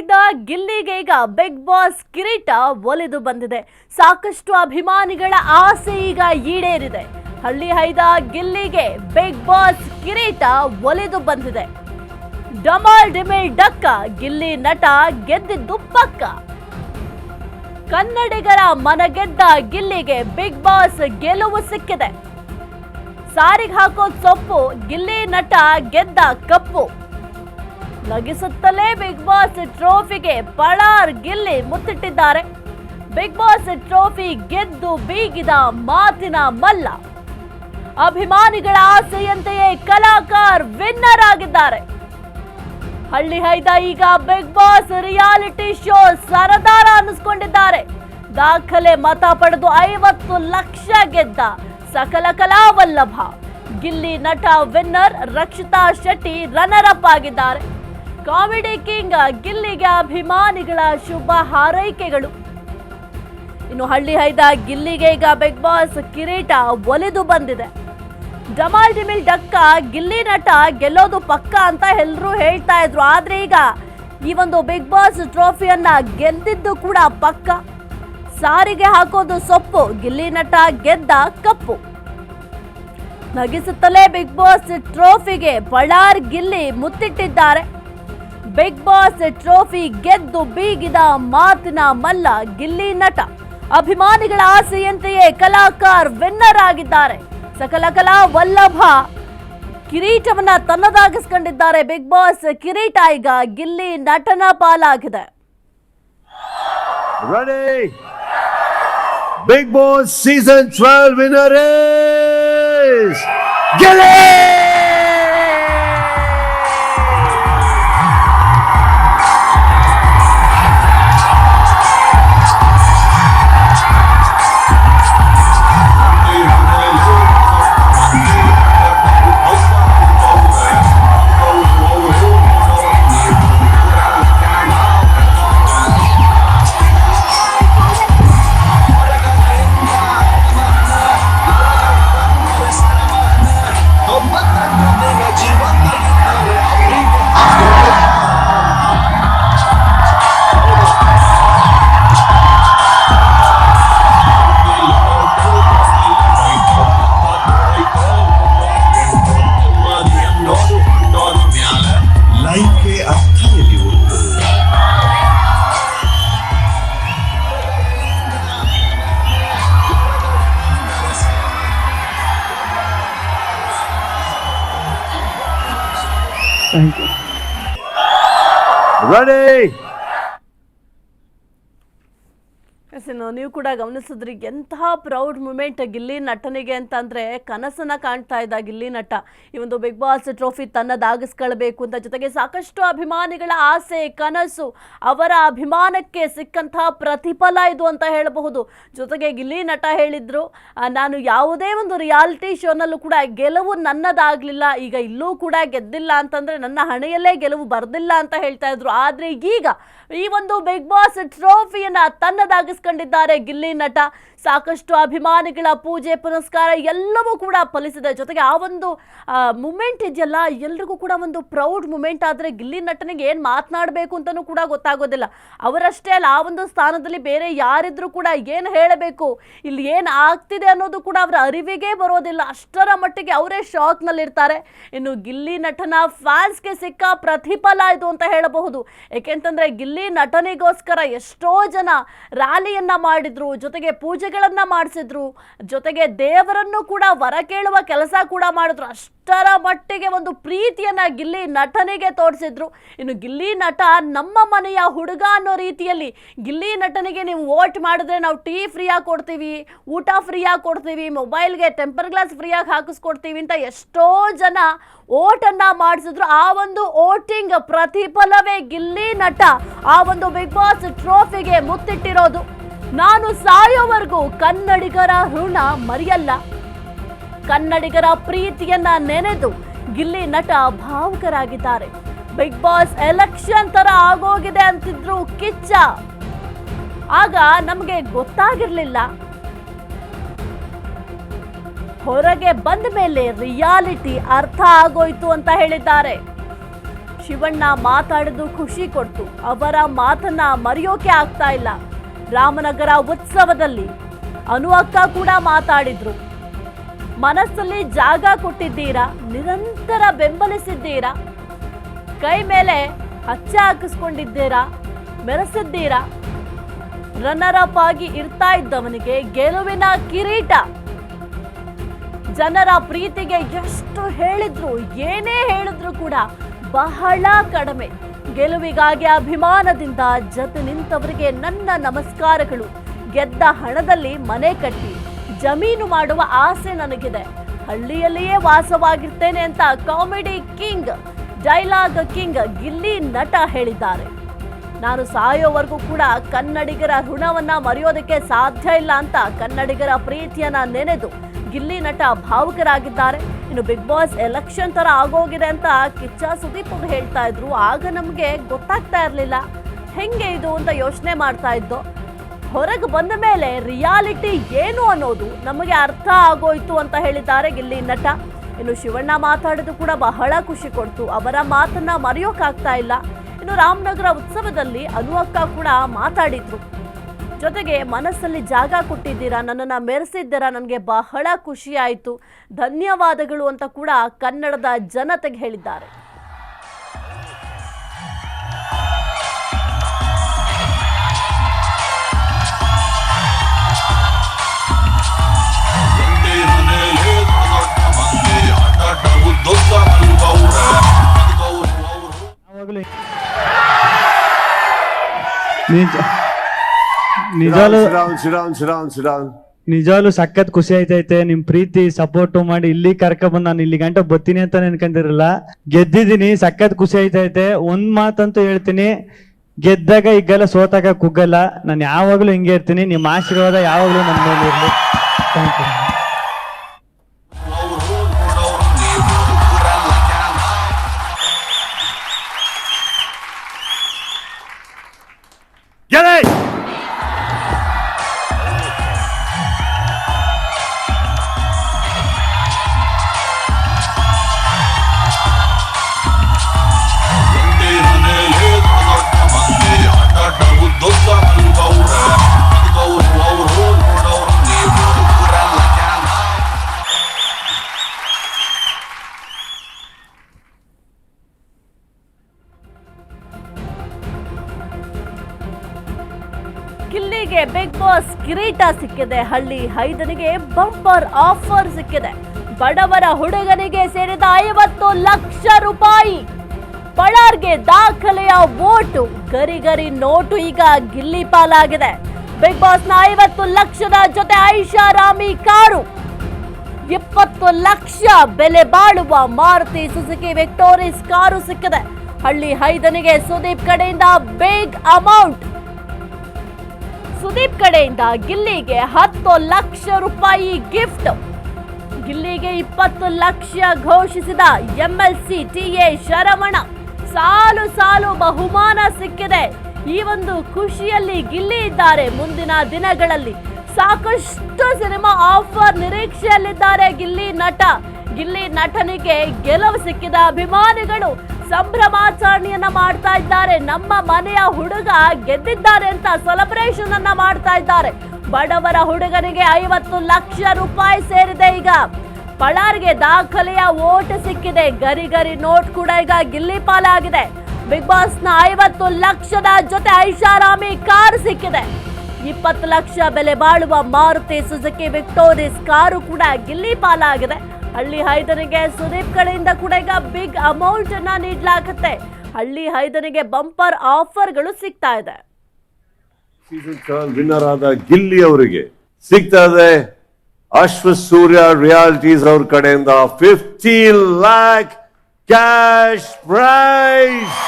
ಹೈದ ಗಿಲ್ಲಿಗೆ ಈಗ big boss ಕಿರೀಟ ಒಲಿದು ಬಂದಿದೆ. ಸಾಕಷ್ಟು ಅಭಿಮಾನಿಗಳ ಆಸೆ ಈಗ ಈಡೇರಿದೆ. ಹಳ್ಳಿ ಹೈದ ಗಿಲ್ಲಿಗೆ ಬಿಗ್ ಬಾಸ್ ಕಿರೀಟ ಒಲಿದು ಬಂದಿದೆ. ಡಮಾಲ್ ಡಿಮಿಲ್ ಡಕ್ಕ ಗಿಲ್ಲಿ ನಟ ಗೆದ್ದಿದ್ದು ಪಕ್ಕ. ಕನ್ನಡಿಗರ ಮನಗೆದ್ದ ಗಿಲ್ಲಿಗೆ ಬಿಗ್ ಬಾಸ್ ಗೆಲುವು ಸಿಕ್ಕಿದೆ. ಸಾರಿಗೆ ಹಾಕೋ ಸೊಪ್ಪು, ಗಿಲ್ಲಿ ನಟ ಗೆದ್ದ ಕಪ್ಪು. ನಗಿಸುತ್ತಲೇ ಬಿಗ್ ಬಾಸ್ ಟ್ರೋಫಿಗೆ ಪಳಾರ್ ಗಿಲ್ಲಿ ಮುತ್ತಿಟ್ಟಿದ್ದಾರೆ. ಬಿಗ್ ಬಾಸ್ ಟ್ರೋಫಿ ಗೆದ್ದು ಬೀಗಿದ ಮಾತಿನ ಮಲ್ಲ. ಅಭಿಮಾನಿಗಳ ಆಸೆಯಂತೆಯೇ ಕಲಾಕಾರ್ ವಿನ್ನರ್ ಆಗಿದ್ದಾರೆ. ಹಳ್ಳಿ ಹೈದ ಈಗ ಬಿಗ್ ಬಾಸ್ ರಿಯಾಲಿಟಿ ಶೋ ಸರದಾರ ಅನ್ನಿಸ್ಕೊಂಡಿದ್ದಾರೆ. ದಾಖಲೆ ಮತ ಪಡೆದು 50 ಲಕ್ಷ ಗೆದ್ದ ಸಕಲ ಕಲಾ ವಲ್ಲಭ. ಗಿಲ್ಲಿ ನಟ winner, Rakshita Shetty runner up ಆಗಿದ್ದಾರೆ. ಕಾಮಿಡಿ ಕಿಂಗ್ ಗಿಲ್ಲಿಗೆ ಅಭಿಮಾನಿಗಳ ಶುಭ ಹಾರೈಕೆಗಳು. ಇನ್ನು ಹಳ್ಳಿ ಹೈದ ಗಿಲ್ಲಿಗೆ ಈಗ ಬಿಗ್ ಬಾಸ್ ಕಿರೀಟ ಒಲಿದು ಬಂದಿದೆ. ಡಮಾಲ್ ಡಿಮಿಲ್ ಡಕ್ಕ ಗಿಲ್ಲಿ ನಟ ಗೆಲ್ಲೋದು ಪಕ್ಕ ಅಂತ ಎಲ್ಲರೂ ಹೇಳ್ತಾ ಇದ್ರು. ಆದ್ರೆ ಈಗ ಈ ಒಂದು ಬಿಗ್ ಬಾಸ್ ಟ್ರೋಫಿಯನ್ನ ಗೆದ್ದಿದ್ದು ಕೂಡ ಪಕ್ಕ. ಸಾರಿಗೆ ಹಾಕೋದು ಸೊಪ್ಪು, ಗಿಲ್ಲಿ ನಟ ಗೆದ್ದ ಕಪ್ಪು. ನಗಿಸುತ್ತಲೇ ಬಿಗ್ ಬಾಸ್ ಟ್ರೋಫಿಗೆ ಬಳ್ಳಾರ್ ಗಿಲ್ಲಿ ಮುತ್ತಿಟ್ಟಿದ್ದಾರೆ. ಬಿಗ್ ಬಾಸ್ ಟ್ರೋಫಿ ಗೆದ್ದು ಬೀಗಿದ ಮಾತಿನ ಮಲ್ಲ ಗಿಲ್ಲಿ ನಟ. ಅಭಿಮಾನಿಗಳ ಆಸೆಯಂತೆಯೇ ಕಲಾಕಾರ್ ವಿನ್ನರ್ ಆಗಿದ್ದಾರೆ. ಸಕಲ ಕಲಾ ವಲ್ಲಭ ಕಿರೀಟವನ್ನ ತನ್ನದಾಗಿಸಿಕೊಂಡಿದ್ದಾರೆ. ಬಿಗ್ ಬಾಸ್ ಕಿರೀಟ ಈಗ ಗಿಲ್ಲಿ ನಟನ ಪಾಲಾಗಿದೆ. Big boss season 12 winner is Gilli. Thank you. Ready? ನೀವು ಕೂಡ ಗಮನಿಸಿದ್ರಿ, ಎಂತಹ ಪ್ರೌಡ್ ಮೂಮೆಂಟ್ ಗಿಲ್ಲಿ ನಟನಿಗೆ ಅಂತಂದ್ರೆ ಕನಸನ್ನ ಕಾಣ್ತಾ ಇದ್ದ ಗಿಲ್ಲಿ ನಟ ಈ ಒಂದು ಬಿಗ್ ಬಾಸ್ ಟ್ರೋಫಿ ತನ್ನದಾಗಿಸ್ಕೊಳ್ಬೇಕು ಅಂತ. ಜೊತೆಗೆ ಸಾಕಷ್ಟು ಅಭಿಮಾನಿಗಳ ಆಸೆ, ಕನಸು, ಅವರ ಅಭಿಮಾನಕ್ಕೆ ಸಿಕ್ಕಂತಹ ಪ್ರತಿಫಲ ಇದು ಅಂತ ಹೇಳಬಹುದು. ಜೊತೆಗೆ ಗಿಲ್ಲಿ ನಟ ಹೇಳಿದ್ರು, ನಾನು ಯಾವುದೇ ಒಂದು ರಿಯಾಲಿಟಿ ಶೋನಲ್ಲೂ ಕೂಡ ಗೆಲುವು ನನ್ನದಾಗ್ಲಿಲ್ಲ, ಈಗ ಇಲ್ಲೂ ಕೂಡ ಗೆದ್ದಿಲ್ಲ ಅಂತಂದ್ರೆ ನನ್ನ ಹಣೆಯಲ್ಲೇ ಗೆಲುವು ಬರ್ದಿಲ್ಲ ಅಂತ ಹೇಳ್ತಾ ಇದ್ರು. ಆದ್ರೆ ಈಗ ಈ ಒಂದು ಬಿಗ್ ಬಾಸ್ ಟ್ರೋಫಿಯನ್ನ ತನ್ನದಾಗಿಸ್ಕೊಂಡಿದ್ದಾರೆ ಗಿಲ್ಲಿ ನಟ. ಸಾಕಷ್ಟು ಅಭಿಮಾನಿಗಳ ಪೂಜೆ ಪುನಸ್ಕಾರ ಎಲ್ಲವೂ ಕೂಡ ಫಲಿಸಿದೆ. ಜೊತೆಗೆ ಆ ಒಂದು ಮೂಮೆಂಟ್ ಇದೆಯಲ್ಲ, ಎಲ್ರಿಗೂ ಕೂಡ ಒಂದು ಪ್ರೌಡ್ ಮೂಮೆಂಟ್. ಆದರೆ ಗಿಲ್ಲಿ ನಟನಿಗೆ ಏನು ಮಾತನಾಡಬೇಕು ಅಂತಲೂ ಕೂಡ ಗೊತ್ತಾಗೋದಿಲ್ಲ. ಅವರಷ್ಟೇ ಅಲ್ಲ, ಆ ಒಂದು ಸ್ಥಾನದಲ್ಲಿ ಬೇರೆ ಯಾರಿದ್ರೂ ಕೂಡ ಏನು ಹೇಳಬೇಕು, ಇಲ್ಲಿ ಏನು ಆಗ್ತಿದೆ ಅನ್ನೋದು ಕೂಡ ಅವರ ಅರಿವಿಗೆ ಬರೋದಿಲ್ಲ. ಅಷ್ಟರ ಮಟ್ಟಿಗೆ ಅವರೇ ಶಾಕ್ನಲ್ಲಿರ್ತಾರೆ. ಇನ್ನು ಗಿಲ್ಲಿ ನಟನ ಫ್ಯಾನ್ಸ್ಗೆ ಸಿಕ್ಕ ಪ್ರತಿಫಲ ಇದು ಅಂತ ಹೇಳಬಹುದು. ಏಕೆಂತಂದ್ರೆ ಗಿಲ್ಲಿ ನಟನಿಗೋಸ್ಕರ ಎಷ್ಟೋ ಜನ ರ್ಯಾಲಿಯನ್ನ ಮಾಡಿದ್ರು, ಜೊತೆಗೆ ಪೂಜೆಗಳನ್ನ ಮಾಡಿಸಿದ್ರು, ಜೊತೆಗೆ ದೇವರನ್ನು ಕೂಡ ವರ ಕೇಳುವ ಕೆಲಸ ಕೂಡ ಮಾಡಿದ್ರು. ಅಷ್ಟರ ಮಟ್ಟಿಗೆ ಒಂದು ಪ್ರೀತಿಯನ್ನ ಗಿಲ್ಲಿ ನಟನಿಗೆ ತೋರಿಸಿದ್ರು. ಇನ್ನು ಗಿಲ್ಲಿ ನಟ ನಮ್ಮ ಮನೆಯ ಹುಡುಗ ಅನ್ನೋ ರೀತಿಯಲ್ಲಿ ಗಿಲ್ಲಿ ನಟನಿಗೆ ನೀವು ವೋಟ್ ಮಾಡಿದ್ರೆ ನಾವು ಟೀ ಫ್ರೀಯಾಗಿ ಕೊಡ್ತೀವಿ, ಊಟ ಫ್ರೀಯಾಗಿ ಕೊಡ್ತೀವಿ, ಮೊಬೈಲ್ಗೆ ಟೆಂಪರ್ ಗ್ಲಾಸ್ ಫ್ರೀಯಾಗಿ ಹಾಕಿಸ್ಕೊಡ್ತೀವಿ ಅಂತ ಎಷ್ಟೋ ಜನ ಓಟನ್ನ ಮಾಡಿಸಿದ್ರು. ಆ ಒಂದು ವೋಟಿಂಗ್ ಪ್ರತಿಫಲವೇ ಗಿಲ್ಲಿ ನಟ ಆ ಒಂದು ಬಿಗ್ ಬಾಸ್ ಟ್ರೋಫಿಗೆ ಮುತ್ತಿಟ್ಟಿರೋದು. ನಾನು ಸಾಯೋವರೆಗೂ ಕನ್ನಡಿಗರ ಋಣ ಮರೆಯಲ್ಲ. ಕನ್ನಡಿಗರ ಪ್ರೀತಿಯನ್ನ ನೆನೆದು ಗಿಲ್ಲಿ ನಟ ಭಾವುಕರಾಗಿದ್ದಾರೆ. ಬಿಗ್ ಬಾಸ್ ಎಲೆಕ್ಷನ್ ತರ ಆಗೋಗಿದೆ ಅಂತಿದ್ರು ಕಿಚ್ಚ. ಆಗ ನಮಗೆ ಗೊತ್ತಾಗಿರ್ಲಿಲ್ಲ, ಹೊರಗೆ ಬಂದ ಮೇಲೆ ರಿಯಾಲಿಟಿ ಅರ್ಥ ಆಗೋಯ್ತು ಅಂತ ಹೇಳಿದ್ದಾರೆ. ಶಿವಣ್ಣ ಮಾತಾಡಿದ್ದು ಖುಷಿ ಕೊಡ್ತು. ಅವರ ಮಾತನ್ನ ಮರೆಯೋಕೆ ಆಗ್ತಾ ಇಲ್ಲ. ರಾಮನಗರ ಉತ್ಸವದಲ್ಲಿ ಅನು ಅಕ್ಕ ಕೂಡ ಮಾತಾಡಿದ್ರು. ಮನಸ್ಸಲ್ಲಿ ಜಾಗ ಕೊಟ್ಟಿದ್ದೀರಾ, ನಿರಂತರ ಬೆಂಬಲಿಸಿದ್ದೀರಾ, ಕೈ ಮೇಲೆ ಹಚ್ಚ ಹಾಕಿಸ್ಕೊಂಡಿದ್ದೀರಾ, ಮೆರೆಸಿದ್ದೀರಾ. ರನ್ನರ್ ಅಪ್ ಆಗಿ ಇರ್ತಾ ಇದ್ದವನಿಗೆ ಗೆಲುವಿನ ಕಿರೀಟ. ಜನರ ಪ್ರೀತಿಗೆ ಎಷ್ಟು ಹೇಳಿದ್ರು, ಏನೇ ಹೇಳಿದ್ರು ಕೂಡ ಬಹಳ ಕಡಿಮೆ. ಗೆಲುವಿಗಾಗಿ ಅಭಿಮಾನದಿಂದ ಜೊತೆ ನಿಂತವರಿಗೆ ನನ್ನ ನಮಸ್ಕಾರಗಳು. ಗೆದ್ದ ಹಣದಲ್ಲಿ ಮನೆ ಕಟ್ಟಿ ಜಮೀನು ಮಾಡುವ ಆಸೆ ನನಗಿದೆ. ಹಳ್ಳಿಯಲ್ಲಿಯೇ ವಾಸವಾಗಿರ್ತೇನೆ ಅಂತ comedy king, dialogue king Gilli ನಟ ಹೇಳಿದ್ದಾರೆ. ನಾನು ಸಾಯೋವರೆಗೂ ಕೂಡ ಕನ್ನಡಿಗರ ಋಣವನ್ನ ಮರೆಯೋದಕ್ಕೆ ಸಾಧ್ಯ ಇಲ್ಲ ಅಂತ ಕನ್ನಡಿಗರ ಪ್ರೀತಿಯನ್ನ ನೆನೆದು ಗಿಲ್ಲಿ ನಟ ಭಾವುಕರಾಗಿದ್ದಾರೆ. ಇನ್ನು ಬಿಗ್ ಬಾಸ್ ಎಲೆಕ್ಷನ್ ತರ ಆಗೋಗಿದೆ ಅಂತ ಕಿಚ್ಚ ಸುದೀಪ್ ಅವರು ಹೇಳ್ತಾ ಇದ್ರು. ಆಗ ನಮಗೆ ಗೊತ್ತಾಗ್ತಾ ಇರಲಿಲ್ಲ ಹೆಂಗೆ ಇದು ಅಂತ ಯೋಚನೆ ಮಾಡ್ತಾ ಇದ್ದು. ಹೊರಗೆ ಬಂದ ಮೇಲೆ ರಿಯಾಲಿಟಿ ಏನು ಅನ್ನೋದು ನಮಗೆ ಅರ್ಥ ಆಗೋಯ್ತು ಅಂತ ಹೇಳಿದ್ದಾರೆ ಗಿಲ್ಲಿ ನಟ. ಇನ್ನು ಶಿವಣ್ಣ ಮಾತಾಡಿದ್ದು ಕೂಡ ಬಹಳ ಖುಷಿ ಕೊಡ್ತು. ಅವರ ಮಾತನ್ನ ಮರೆಯೋಕ್ಕಾಗ್ತಾ ಇಲ್ಲ. ಇನ್ನು ರಾಮನಗರ ಉತ್ಸವದಲ್ಲಿ ಅನು ಅಕ್ಕ ಕೂಡ ಮಾತಾಡಿದ್ರು. ಜೊತೆಗೆ ಮನಸ್ಸಲ್ಲಿ ಜಾಗ ಕೊಟ್ಟಿದ್ದೀರಾ, ನನ್ನನ್ನು ಮೆರೆಸಿದ್ದೀರಾ, ನನಗೆ ಬಹಳ ಖುಷಿ ಆಯಿತು, ಧನ್ಯವಾದಗಳು ಅಂತ ಕೂಡ ಕನ್ನಡದ ಜನತೆಗೆ ಹೇಳಿದ್ದಾರೆ. ನಿಜವಾಗ್ಲೂ ಸಖತ್ ಖುಷಿ ಆಯ್ತೈತೆ. ನಿಮ್ ಪ್ರೀತಿ ಸಪೋರ್ಟ್ ಮಾಡಿ ಇಲ್ಲಿ ಕರ್ಕೊಂಡ್ ನಾನು ಇಲ್ಲಿ ಗಂಟ ಬರ್ತೀನಿ ಅಂತ ನೆನ್ಕೊಂಡಿರಲ್ಲ. ಗೆದ್ದಿದ್ದೀನಿ, ಸಖತ್ ಖುಷಿ ಆಯ್ತೈತೆ. ಒಂದ್ ಮಾತಂತೂ ಹೇಳ್ತೀನಿ, ಗೆದ್ದಾಗ ಈಗೆಲ್ಲ ಸೋತಾಗ ಕುಗ್ಗಲ್ಲ. ನಾನು ಯಾವಾಗ್ಲೂ ಹಿಂಗೆ ಇರ್ತೀನಿ. ನಿಮ್ಮ ಆಶೀರ್ವಾದ ಯಾವಾಗ್ಲೂ ನನ್ನ ಮೇಲೆ ಇರ್ಲಿ. Thank you. ಗಿಲ್ಲಿಗೆ ಬಿಗ್ ಬಾಸ್ ಕಿರೀಟ ಸಿಕ್ಕಿದೆ. ಹಳ್ಳಿ ಹೈದನಿಗೆ ಬಂಪರ್ ಆಫರ್ ಸಿಕ್ಕಿದೆ. ಬಡವರ ಹುಡುಗನಿಗೆ ಸೇರಿದ 50 ಲಕ್ಷ ರೂಪಾಯಿ. ಪಳಾರ್ಗೆ ದಾಖಲೆಯ ವೋಟು, ಗರಿ ನೋಟು ಈಗ ಗಿಲ್ಲಿ ಪಾಲಾಗಿದೆ. ಬಿಗ್ ಬಾಸ್ನ 50 ಲಕ್ಷದ ಜೊತೆ ಐಷಾರಾಮಿ ಕಾರು, 20 ಲಕ್ಷ ಬೆಲೆ ಬಾಳುವ ಮಾರುತಿ ಸುಜುಕಿ ವಿಕ್ಟೋರಿಸ್ ಕಾರು ಸಿಕ್ಕಿದೆ. ಹಳ್ಳಿ ಹೈದನಿಗೆ ಸುದೀಪ್ ಕಡೆಯಿಂದ ಬಿಗ್ ಅಮೌಂಟ್. ಸುದೀಪ್ ಕಡೆಯಿಂದ ಗಿಲ್ಲಿಗೆ 10 ಲಕ್ಷ ರೂಪಾಯಿ ಗಿಫ್ಟ್. ಗಿಲ್ಲಿಗೆ 20 ಲಕ್ಷ ಘೋಷಿಸಿದ MLC TA ಶರವಣ. ಸಾಲು ಬಹುಮಾನ ಸಿಕ್ಕಿದೆ. ಈ ಒಂದು ಖುಷಿಯಲ್ಲಿ ಗಿಲ್ಲಿ ಇದ್ದಾರೆ. ಮುಂದಿನ ದಿನಗಳಲ್ಲಿ ಸಾಕಷ್ಟು ಸಿನಿಮಾ ಆಫರ್ ನಿರೀಕ್ಷೆಯಲ್ಲಿದ್ದಾರೆ ಗಿಲ್ಲಿ ನಟ. ಗಿಲ್ಲಿ ನಟನಿಗೆ ಗೆಲುವು ಸಿಕ್ಕಿದ ಅಭಿಮಾನಿಗಳು ಸಂಭ್ರಮಾಚರಣೆಯನ್ನ ಮಾಡ್ತಾ ಇದ್ದಾರೆ. ನಮ್ಮ ಮನೆಯ ಹುಡುಗ ಗೆದ್ದಿದ್ದಾರೆ ಅಂತ ಸೆಲೆಬ್ರೇಷನ್ ಅನ್ನ ಮಾಡ್ತಾ ಇದ್ದಾರೆ. ಬಡವರ ಹುಡುಗನಿಗೆ 50 ಲಕ್ಷ ರೂಪಾಯಿ ಸೇರಿದೆ. ಈಗ ಪಳಾರ್ಗೆ ದಾಖಲೆಯ ಓಟ್ ಸಿಕ್ಕಿದೆ. ಗರಿ ನೋಟ್ ಕೂಡ ಈಗ ಗಿಲ್ಲಿ ಪಾಲಾಗಿದೆ. ಬಿಗ್ ಬಾಸ್ನ 50 ಲಕ್ಷದ ಜೊತೆ ಐಷಾರಾಮಿ ಕಾರ್ ಸಿಕ್ಕಿದೆ. 20 ಲಕ್ಷ ಬೆಲೆ ಬಾಳುವ ಮಾರುತಿ ಸುಜುಕಿ ವಿಕ್ಟೋರಿಸ್ ಕಾರು ಕೂಡ ಗಿಲ್ಲಿ ಪಾಲಾಗಿದೆ. ಹಳ್ಳಿ ಹೈದನಿಗೆ ಸುದೀಪ್ ಕಡೆಯಿಂದ ಕೂಡ ಈಗ ಬಿಗ್ ಅಮೌಂಟ್ ಅನ್ನ ನೀಡಲಾಗುತ್ತೆ. ಹಳ್ಳಿ ಹೈದನಿಗೆ ಬಂಪರ್ ಆಫರ್ಗಳು ಸಿಗ್ತಾ ಇದೆ. ಸೀಸನ್ 12 ವಿನ್ನರ್ ಆದ ಗಿಲ್ಲಿ ಅವರಿಗೆ ಸಿಗ್ತಾ ಇದೆ ಅಶ್ವಥ್ ಸೂರ್ಯ ರಿಯಾಲಿಟೀಸ್ ಅವ್ರ ಕಡೆಯಿಂದ 50 lakh ಕ್ಯಾಶ್ ಪ್ರೈಸ್.